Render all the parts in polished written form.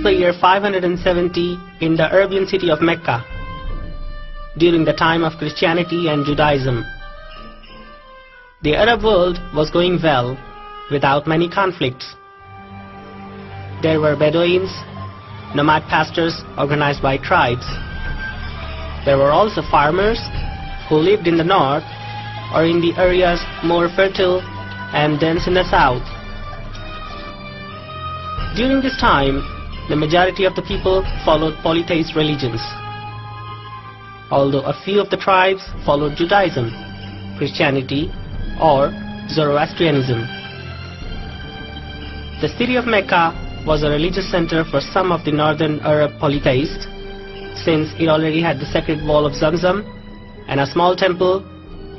the year 570 in the Arabian city of Mecca, during the time of Christianity and Judaism. The Arab world was going well, without many conflicts. There were Bedouins, nomad pastors organized by tribes. There were also farmers who lived in the north or in the areas more fertile and dense in the south. During this time, the majority of the people followed polytheist religions, although a few of the tribes followed Judaism, Christianity, or Zoroastrianism. The city of Mecca was a religious center for some of the northern Arab polytheists, since it already had the sacred wall of Zamzam and a small temple,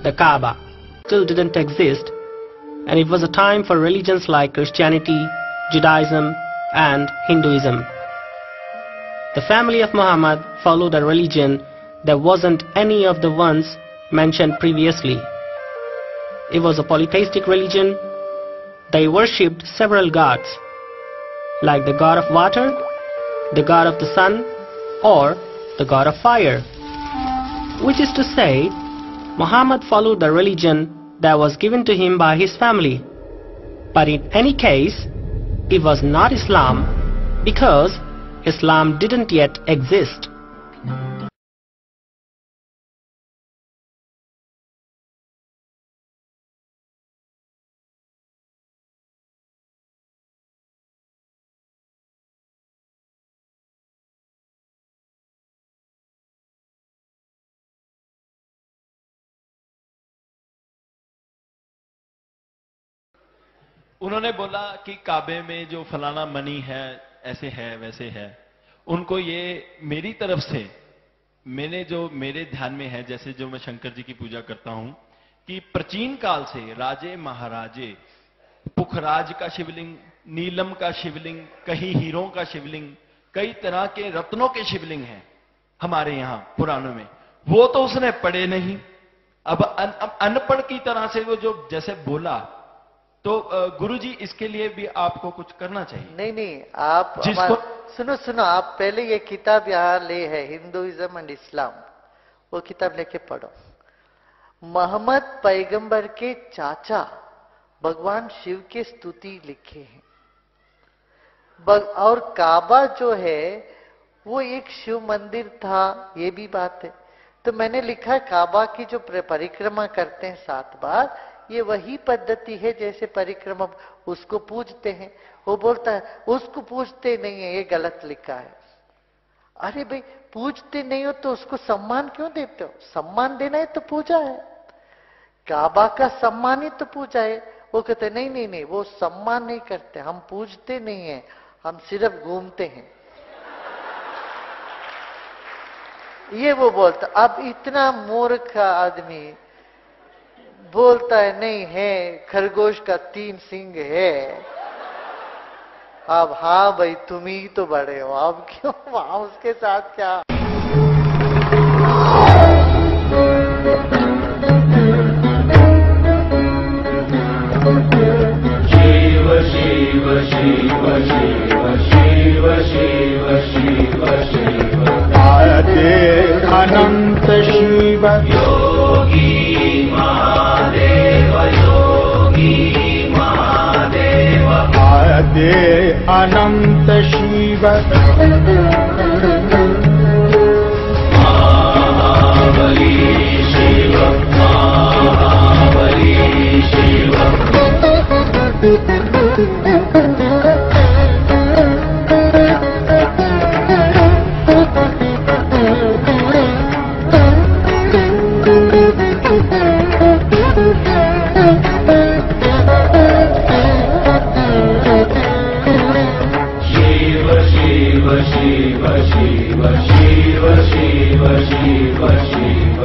the Kaaba, still didn't exist, and it was a time for religions like Christianity, Judaism, and Hinduism. The family of Muhammad followed a religion that wasn't any of the ones mentioned previously. It was a polytheistic religion. They worshipped several gods, like the god of water, the god of the sun, or the god of fire. Which is to say, Muhammad followed the religion that was given to him by his family. But in any case, it was not Islam, because Islam didn't yet exist. उन्होंने बोला कि काबे में जो फलाना money है, ऐसे है वैसे है। उनको ये मेरी तरफ से, मेरे ध्यान में है, जैसे जो मैं शंकर जी की पूजा करता हूं, कि प्राचीन काल से राजे महाराजे पुखराज का शिवलिंग, नीलम का शिवलिंग, कहीं हीरों का शिवलिंग, कई तरह के रत्नों के शिवलिंग हैं हमारे यहां पुराणों में। वो तो उसने पढ़े नहीं। अब अनपढ़ की तरह से वो जो जैसे बोला, तो गुरुजी इसके लिए भी आपको कुछ करना चाहिए। नहीं, आप जिसको सुनो, आप पहले ये किताब यहाँ ले है, हिंदुइज्म एंड इस्लाम, वो किताब लेके पढ़ो। मोहम्मद पैगंबर के चाचा भगवान शिव के स्तुति लिखे हैं, और काबा जो है वो एक शिव मंदिर था, ये भी बात है। तो मैंने लिखा काबा की जो परिक्रमा करते हैं 7 बार, ये वही पद्धति है जैसे परिक्रमा, उसको पूजते हैं। वो बोलता है उसको पूजते नहीं है, ये गलत लिखा है। अरे भाई, पूजते नहीं हो तो उसको सम्मान क्यों देते हो? सम्मान देना है तो पूजा है, काबा का सम्मान ही तो पूजा है। वो कहते नहीं, वो सम्मान नहीं करते, हम पूजते नहीं है, हम सिर्फ घूमते हैं, ये वो बोलता। अब इतना मूर्ख आदमी बोलता है नहीं है, खरगोश का 3 सींग है। अब हाँ भाई, तुम ही तो बड़े हो, अब क्यों वहां उसके साथ क्या? शिव शिव शिव शिव शिव शिव शिव शिव आयते अनंत शिव योगी महादेव, योगी महादेव आयते अनंत शिव महाबली शिव, महाबली Shiv. Shiv Shiv Shiv Shiv Shiv Shiv Shiv.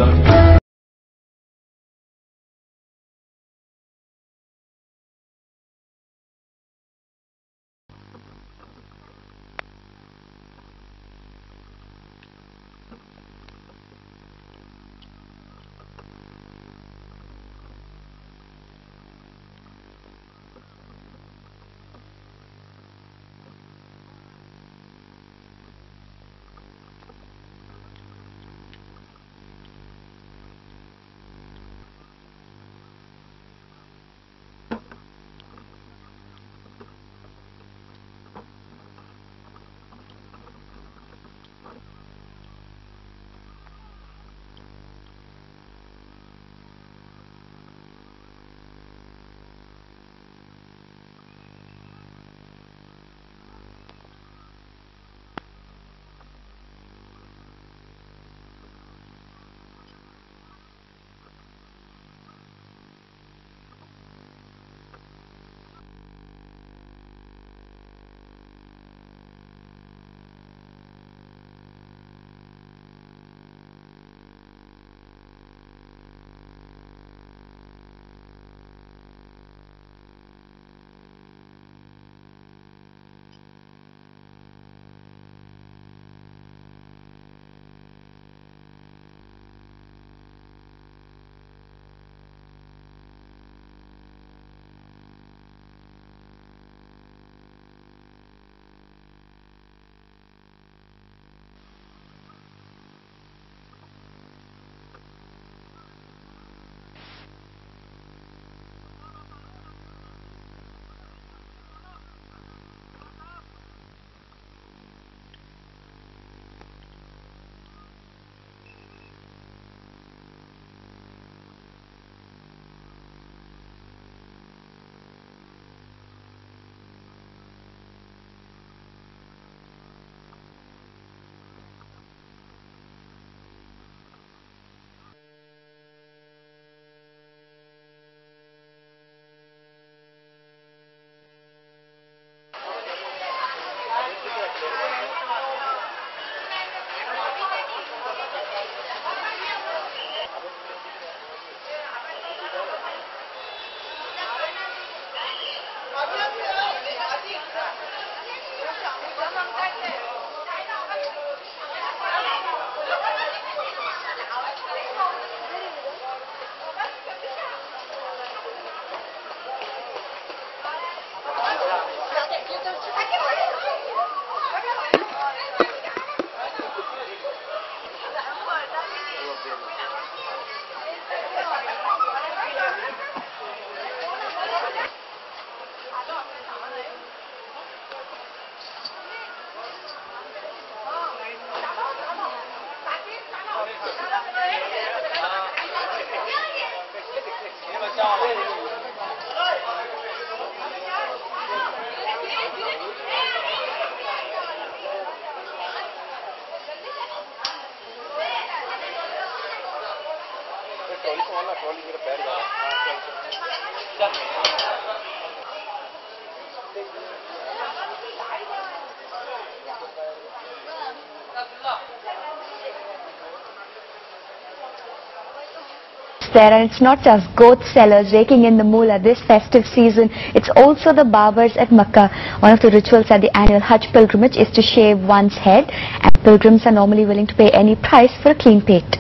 There, and it's not just goat sellers raking in the moolah this festive season, it's also the barbers at Makkah. One of the rituals at the annual Hajj pilgrimage is to shave one's head, and pilgrims are normally willing to pay any price for a clean pate.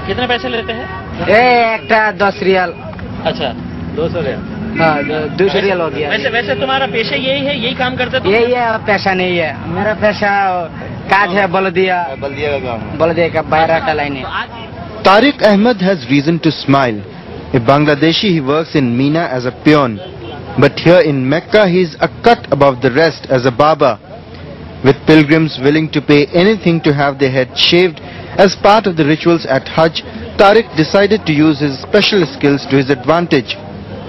कितने पैसे लेते हैं? एक 10 रियाल। अच्छा, 200 रियाल। हाँ, 200 रियाल हो गया। वैसे तुम्हारा पेशा यही है, यही काम करते हो? यही है, पेशा नहीं है। मेरा पेशा काज है, बल्दिया का काम। बल्दिया का बाहर का लाइन है। Tariq Ahmed has reason to smile. A Bangladeshi, he works in Mina as a peon. But here in Mecca, he is a cut above the rest as a barber. With pilgrims willing to pay anything to have their head shaved as part of the rituals at Hajj, Tariq decided to use his special skills to his advantage.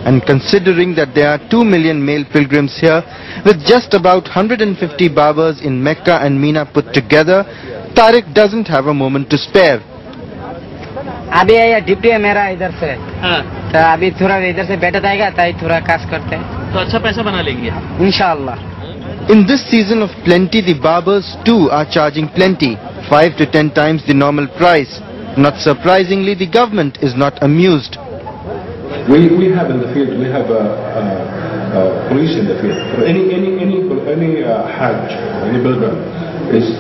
And considering that there are 2 million male pilgrims here, with just about 150 barbers in Mecca and Mina put together, Tariq doesn't have a moment to spare. अभी ये deputy है मेरा इधर से। हाँ। तो अभी थोड़ा इधर से बैठा जाएगा, ताई थोड़ा काज करते हैं। तो अच्छा पैसा बना लेंगे इंशाल्लाह। In this season of plenty, the barbers too are charging plenty, 5 to 10 times the normal price. Not surprisingly, the government is not amused. We have in the field, we have police in the field. For any Hajj, any pilgrim is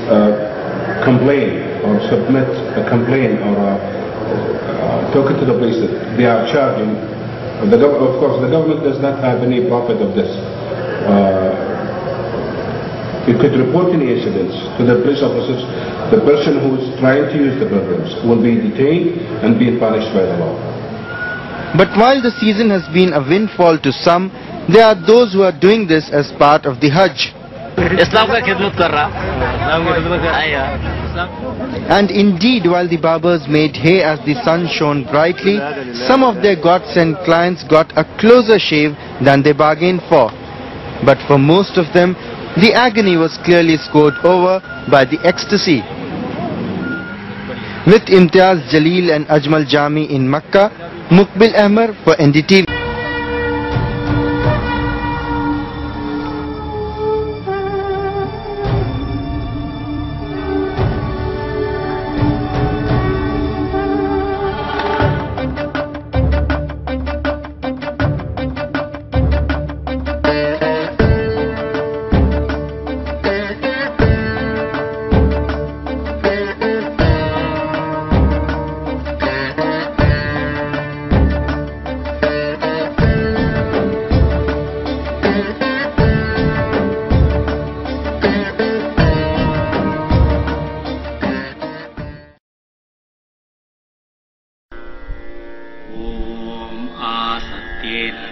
complain or submit a complaint or talking to the police that they are charging. Of course, the government does not have any profit of this. You could report any incidents to the police officers. The person who is trying to use the pilgrims will be detained and be punished by the law. But while the season has been a windfall to some, there are those who are doing this as part of the Hajj. इस्लाम का खिदमत कर रहा। And indeed, while the barbers made hay as the sun shone brightly, some of their God-sent clients got a closer shave than they bargained for. But for most of them, the agony was clearly scored over by the ecstasy. With Imtiaz Jalil and Ajmal Jami in Makkah, Muqbil Ahmed for NDTV.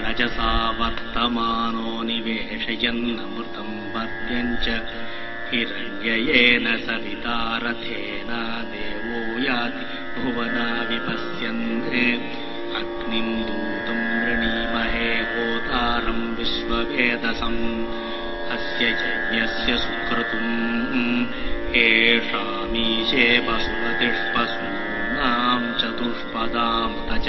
रजसा वर्तमानो निवेशयन्नमृतं वर्त्यञ्च हिरण्ययेन Savita रथेन देवो याति भुवना विपश्यन् अग्निं दूतं वृणीमहे होतारं विश्ववेदसम् अस्य यज्ञस्य सुक्रतुम् एषामीशे वसुमतिष्पशूनां चतुष्पदां तच